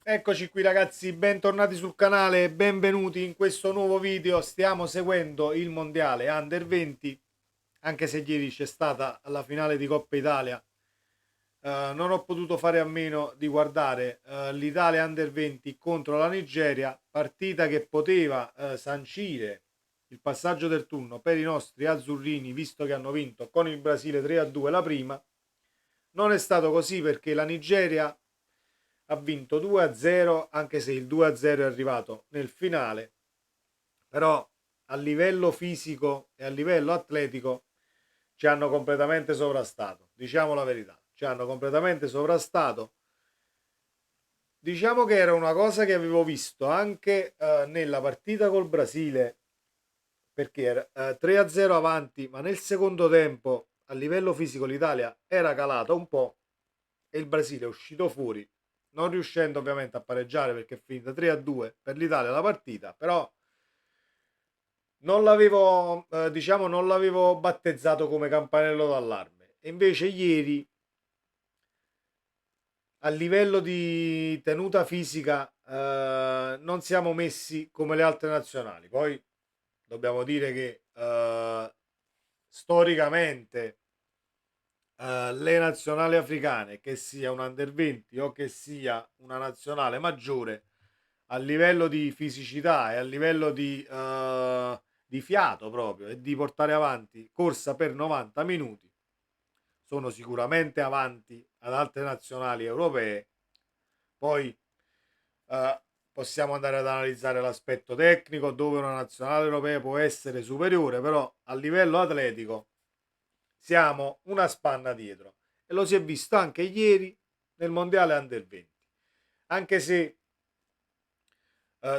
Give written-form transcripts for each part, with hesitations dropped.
Eccoci qui ragazzi, bentornati sul canale e benvenuti in questo nuovo video. Stiamo seguendo il mondiale Under 20, anche se ieri c'è stata la finale di Coppa Italia. Non ho potuto fare a meno di guardare l'Italia Under 20 contro la Nigeria, partita che poteva sancire il passaggio del turno per i nostri azzurrini, visto che hanno vinto con il Brasile 3-2 la prima. Non è stato così perché la Nigeria ha vinto 2-0, anche se il 2-0 è arrivato nel finale, però a livello fisico e a livello atletico ci hanno completamente sovrastato, diciamo la verità, ci hanno completamente sovrastato. Diciamo che era una cosa che avevo visto anche nella partita col Brasile, perché era 3-0 avanti, ma nel secondo tempo a livello fisico l'Italia era calata un po' e il Brasile è uscito fuori, non riuscendo ovviamente a pareggiare perché è finita 3-2 per l'Italia la partita, però non l'avevo, diciamo, non l'avevo battezzato come campanello d'allarme. E invece ieri, a livello di tenuta fisica, non siamo messi come le altre nazionali. Poi dobbiamo dire che storicamente le nazionali africane, che sia un under 20 o che sia una nazionale maggiore, a livello di fisicità e a livello di fiato proprio e di portare avanti corsa per 90 minuti, sono sicuramente avanti ad altre nazionali europee. Poi eh, possiamo andare ad analizzare l'aspetto tecnico, dove una nazionale europea può essere superiore, però a livello atletico siamo una spanna dietro e lo si è visto anche ieri nel mondiale Under 20, anche se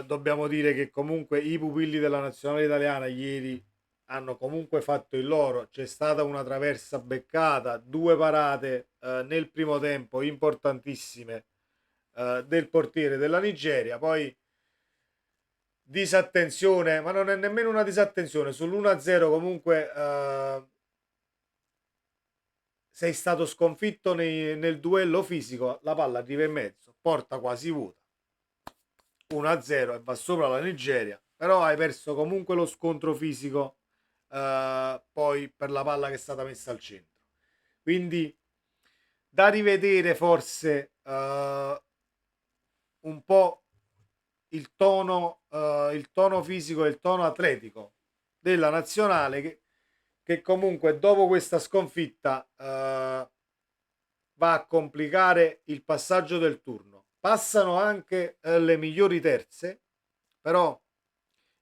dobbiamo dire che comunque i pupilli della nazionale italiana ieri hanno comunque fatto il loro. C'è stata una traversa beccata, due parate nel primo tempo importantissime del portiere della Nigeria, poi disattenzione, ma non è nemmeno una disattenzione, sull'1-0 comunque sei stato sconfitto nel duello fisico, la palla arriva in mezzo, porta quasi vuota, 1-0 e va sopra la Nigeria, però hai perso comunque lo scontro fisico poi per la palla che è stata messa al centro. Quindi da rivedere forse un po' il tono fisico e il tono atletico della nazionale che comunque dopo questa sconfitta va a complicare il passaggio del turno. Passano anche le migliori terze, però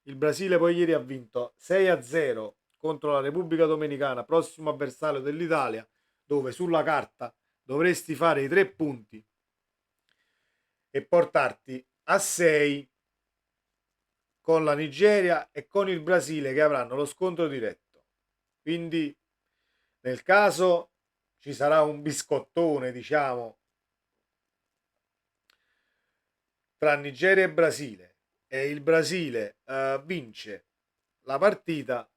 il Brasile poi ieri ha vinto 6-0 contro la Repubblica Dominicana, prossimo avversario dell'Italia, dove sulla carta dovresti fare i 3 punti e portarti a 6 con la Nigeria e con il Brasile che avranno lo scontro diretto. Quindi nel caso ci sarà un biscottone, diciamo, tra Nigeria e Brasile e il Brasile vince la partita,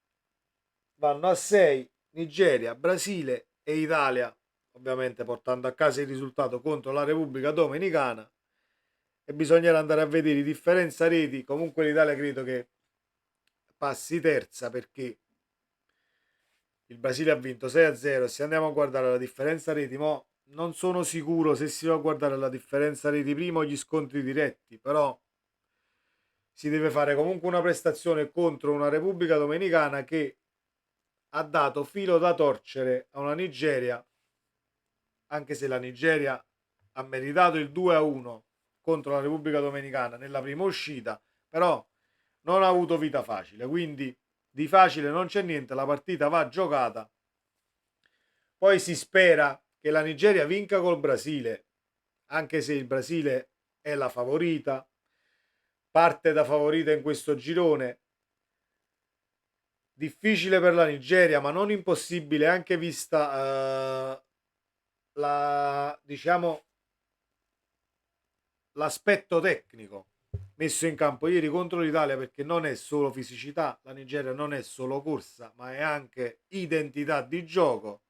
vanno a 6 Nigeria, Brasile e Italia, ovviamente portando a casa il risultato contro la Repubblica Dominicana, e bisognerà andare a vedere differenza reti. Comunque l'Italia credo che passi terza perché il Brasile ha vinto 6-0 e se andiamo a guardare la differenza reti, mo non sono sicuro se si va a guardare la differenza reti prima o gli scontri diretti, però si deve fare comunque una prestazione contro una Repubblica Dominicana che ha dato filo da torcere a una Nigeria, anche se la Nigeria ha meritato il 2-1 contro la Repubblica Dominicana nella prima uscita, però non ha avuto vita facile, quindi di facile non c'è niente, la partita va giocata. Poi si spera che la Nigeria vinca col Brasile, anche se il Brasile è la favorita, parte da favorita in questo girone. Difficile per la Nigeria, ma non impossibile, anche vista diciamo, l'aspetto tecnico messo in campo ieri contro l'Italia, perché non è solo fisicità, la Nigeria non è solo corsa, ma è anche identità di gioco.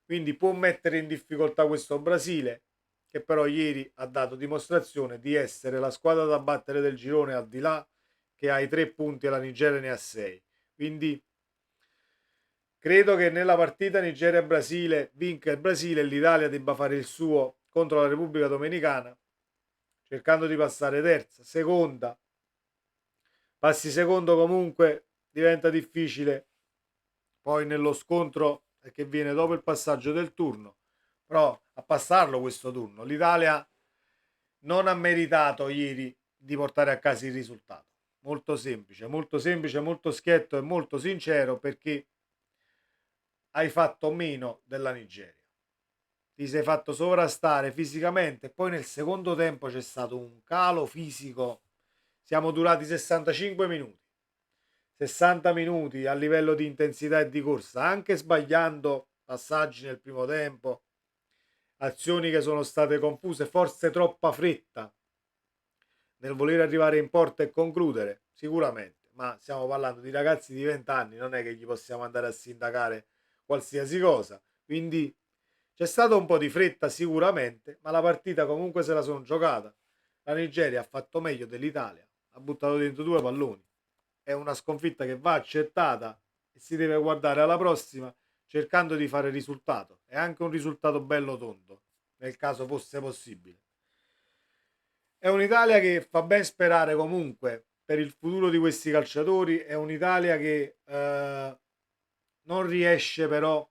Quindi può mettere in difficoltà questo Brasile che però ieri ha dato dimostrazione di essere la squadra da battere del girone, al di là che ha i 3 punti e la Nigeria ne ha 6. Quindi credo che nella partita Nigeria-Brasile vinca il Brasile e l'Italia debba fare il suo contro la Repubblica Dominicana, cercando di passare terza. Seconda, passi secondo comunque diventa difficile poi nello scontro che viene dopo il passaggio del turno, però a passarlo questo turno l'Italia non ha meritato ieri di portare a casa il risultato. Molto semplice, molto schietto e molto sincero, perché hai fatto meno della Nigeria. Ti sei fatto sovrastare fisicamente e poi nel secondo tempo c'è stato un calo fisico. Siamo durati 65 minuti. 60 minuti a livello di intensità e di corsa, anche sbagliando passaggi nel primo tempo, azioni che sono state confuse, forse troppa fretta nel voler arrivare in porta e concludere, sicuramente, ma stiamo parlando di ragazzi di 20 anni, non è che gli possiamo andare a sindacare qualsiasi cosa, quindi c'è stato un po' di fretta sicuramente, ma la partita comunque se la sono giocata. La Nigeria ha fatto meglio dell'Italia, ha buttato dentro 2 palloni. È una sconfitta che va accettata e si deve guardare alla prossima cercando di fare risultato, e anche un risultato bello tondo, nel caso fosse possibile. È un'Italia che fa ben sperare comunque per il futuro di questi calciatori, è un'Italia che non riesce però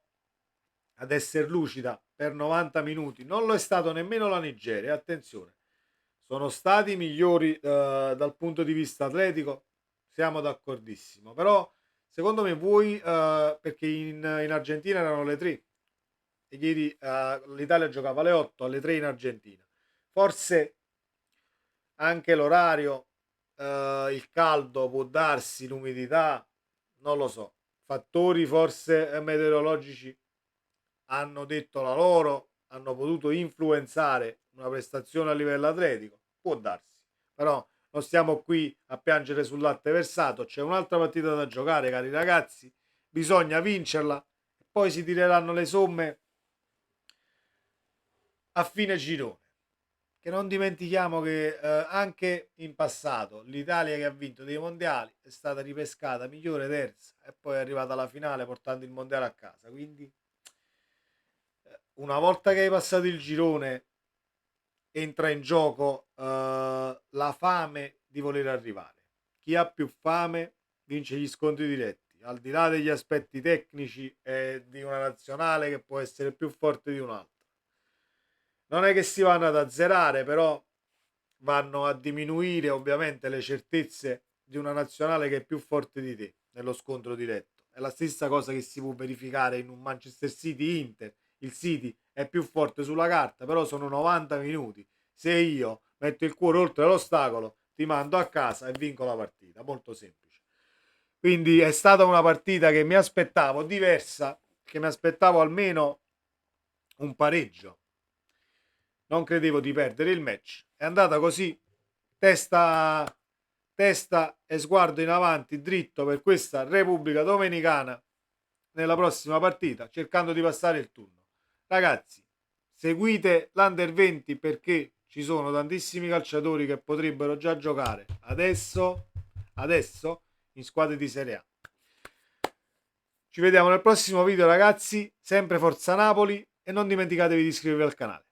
ad essere lucida per 90 minuti, non lo è stato nemmeno la Nigeria, attenzione, sono stati migliori dal punto di vista atletico, siamo d'accordissimo, però secondo me voi, perché in Argentina erano le 3 e ieri l'Italia giocava alle 8, alle 3 in Argentina, forse anche l'orario, il caldo può darsi, l'umidità, non lo so, fattori forse meteorologici hanno detto la loro, hanno potuto influenzare una prestazione a livello atletico, può darsi, però non stiamo qui a piangere sul latte versato, c'è un'altra partita da giocare, cari ragazzi, bisogna vincerla e poi si tireranno le somme a fine girone. Che non dimentichiamo che anche in passato l'Italia che ha vinto dei mondiali è stata ripescata migliore terza e poi è arrivata alla finale portando il mondiale a casa. Quindi una volta che hai passato il girone entra in gioco la fame di voler arrivare. Chi ha più fame vince gli scontri diretti, al di là degli aspetti tecnici e di una nazionale che può essere più forte di un'altra. Non è che si vanno ad azzerare, però vanno a diminuire ovviamente le certezze di una nazionale che è più forte di te nello scontro diretto. È la stessa cosa che si può verificare in un Manchester City-Inter. Il City è più forte sulla carta, però sono 90 minuti. Se io metto il cuore oltre l'ostacolo, ti mando a casa e vinco la partita. Molto semplice. Quindi è stata una partita che mi aspettavo diversa, che mi aspettavo almeno un pareggio. Non credevo di perdere il match. È andata così, testa, testa e sguardo in avanti dritto per questa Repubblica Dominicana nella prossima partita, cercando di passare il turno. Ragazzi, seguite l'Under 20 perché ci sono tantissimi calciatori che potrebbero già giocare adesso in squadre di Serie A. Ci vediamo nel prossimo video, ragazzi, sempre Forza Napoli, e non dimenticatevi di iscrivervi al canale.